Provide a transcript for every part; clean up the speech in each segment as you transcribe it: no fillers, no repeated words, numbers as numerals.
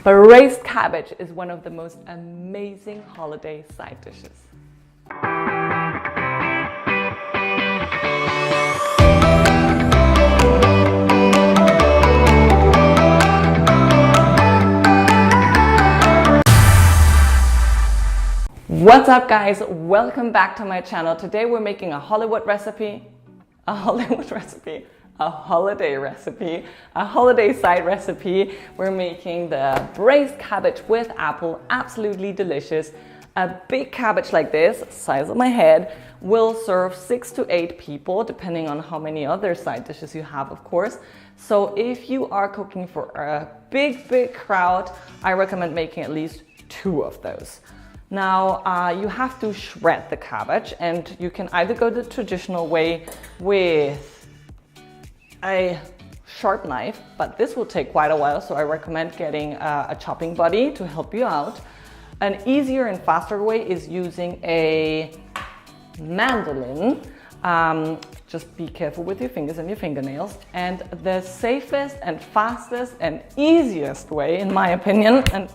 Braised cabbage is one of the most amazing holiday side dishes. What's up guys, welcome back to my channel. Today we're making a holiday recipe, a holiday side recipe. We're making the braised cabbage with apple, absolutely delicious. A big cabbage like this, size of my head, will serve 6 to 8 people, depending on how many other side dishes you have, of course. So if you are cooking for a big crowd, I recommend making at least 2 of those. Now, you have to shred the cabbage, and you can either go the traditional way with a sharp knife, but this will take quite a while, so I recommend getting a chopping buddy to help you out. An easier and faster way is using a mandolin. Just be careful with your fingers and your fingernails. And the safest and fastest and easiest way, in my opinion, and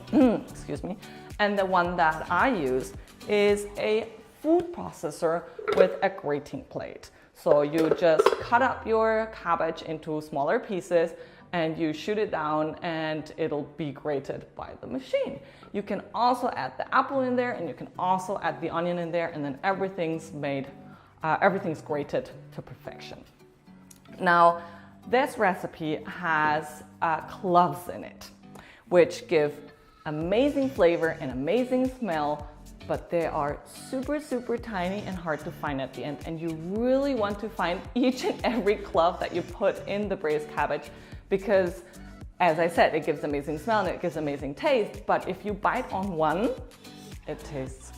excuse me, and the one that I use is a food processor with a grating plate. So you just cut up your cabbage into smaller pieces and you shoot it down and it'll be grated by the machine. You can also add the apple in there, and you can also add the onion in there, and then everything's grated to perfection. Now, this recipe has cloves in it, which give amazing flavor and amazing smell, but they are super tiny and hard to find at the end. And you really want to find each and every clove that you put in the braised cabbage, because as I said, it gives amazing smell and it gives amazing taste, but if you bite on one, it tastes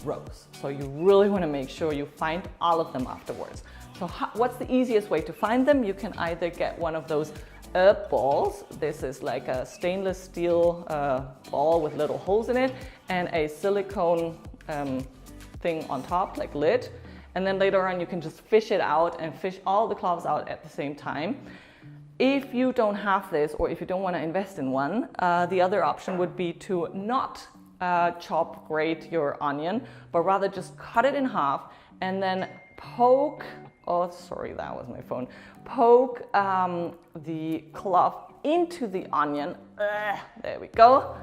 gross. So you really want to make sure you find all of them afterwards. So what's the easiest way to find them? You can either get one of those herb balls. This is like a stainless steel ball with little holes in it and a silicone thing on top, like lid. And then later on you can just fish it out and fish all the cloves out at the same time. If you don't have this, or if you don't want to invest in one, the other option would be to not grate your onion, but rather just cut it in half and then poke, oh sorry, that was my phone, poke the clove into the onion, there we go,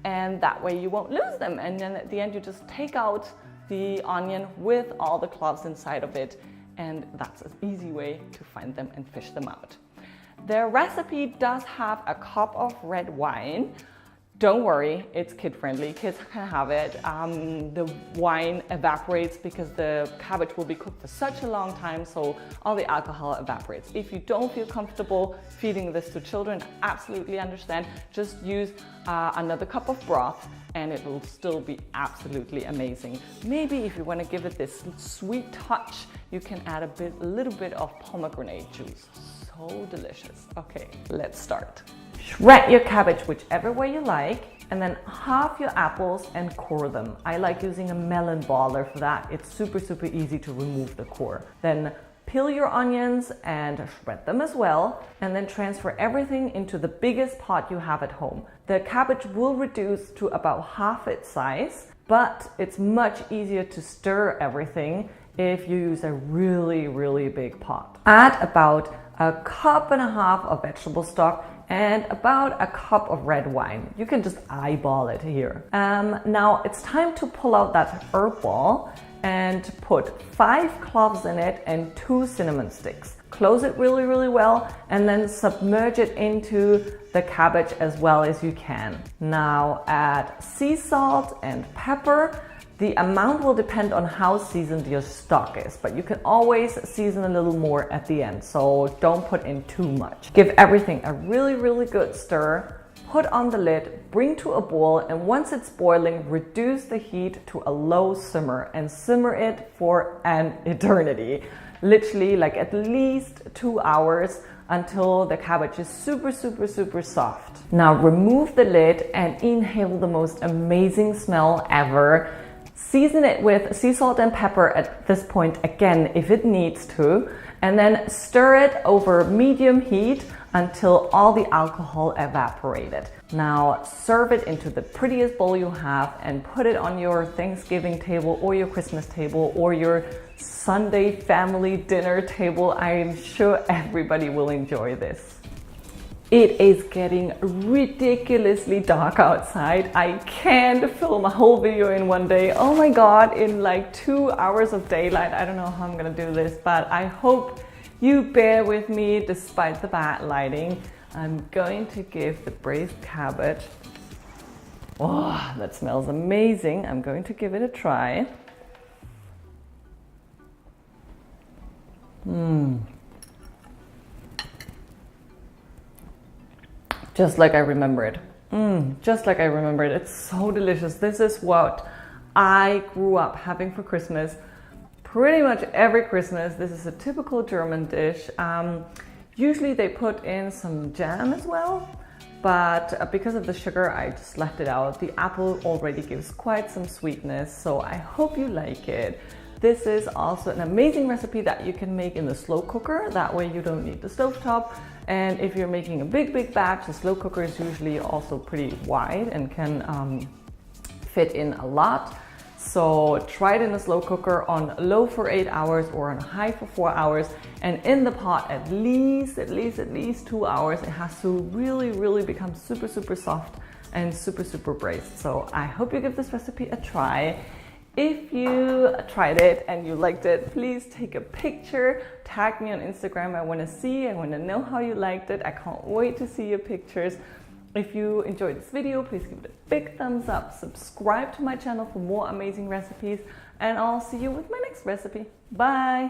and that way you won't lose them. And then at the end you just take out the onion with all the cloves inside of it, and that's an easy way to find them and fish them out. The recipe does have a cup of red wine. Don't worry, it's kid-friendly, kids can have it. The wine evaporates because the cabbage will be cooked for such a long time, so all the alcohol evaporates. If you don't feel comfortable feeding this to children, absolutely understand. Just use another cup of broth and it will still be absolutely amazing. Maybe if you want to give it this sweet touch, you can add a little bit of pomegranate juice. So delicious. Okay, let's start. Shred your cabbage whichever way you like, and then halve your apples and core them. I like using a melon baller for that. It's super easy to remove the core. Then peel your onions and shred them as well, and then transfer everything into the biggest pot you have at home. The cabbage will reduce to about half its size, but it's much easier to stir everything if you use a really big pot. Add about 1.5 cups of vegetable stock and about 1 cup of red wine. You can just eyeball it here. Now it's time to pull out that herb ball and put 5 cloves in it and 2 cinnamon sticks. Close it really well and then submerge it into the cabbage as well as you can. Now add sea salt and pepper. The amount will depend on how seasoned your stock is, but you can always season a little more at the end, so don't put in too much. Give everything a really good stir, put on the lid, bring to a boil, and once it's boiling, reduce the heat to a low simmer and simmer it for an eternity. Literally like at least 2 hours until the cabbage is super soft. Now remove the lid and inhale the most amazing smell ever. Season it with sea salt and pepper at this point again if it needs to, and then stir it over medium heat until all the alcohol evaporated. Now serve it into the prettiest bowl you have and put it on your Thanksgiving table or your Christmas table or your Sunday family dinner table. I'm sure everybody will enjoy this. It is getting ridiculously dark outside. I can't film a whole video in one day. Oh my God, in like 2 hours of daylight. I don't know how I'm gonna do this, but I hope you bear with me despite the bad lighting. I'm going to give the braised cabbage, oh, that smells amazing. I'm going to give it a try. Just like I remember it. Just like I remember it. It's so delicious. This is what I grew up having for Christmas. Pretty much every Christmas. This is a typical German dish. Usually they put in some jam as well, but because of the sugar, I just left it out. The apple already gives quite some sweetness, so I hope you like it. This is also an amazing recipe that you can make in the slow cooker. That way you don't need the stovetop. And if you're making a big batch, the slow cooker is usually also pretty wide and can fit in a lot. So try it in a slow cooker on low for 8 hours or on high for 4 hours. And in the pot at least 2 hours. It has to really become super soft and super braised. So I hope you give this recipe a try. If you tried it and you liked it, please take a picture, tag me on Instagram. I want to know how you liked it. I can't wait to see your pictures. If you enjoyed this video, please give it a big thumbs up, subscribe to my channel for more amazing recipes, and I'll see you with my next recipe. Bye!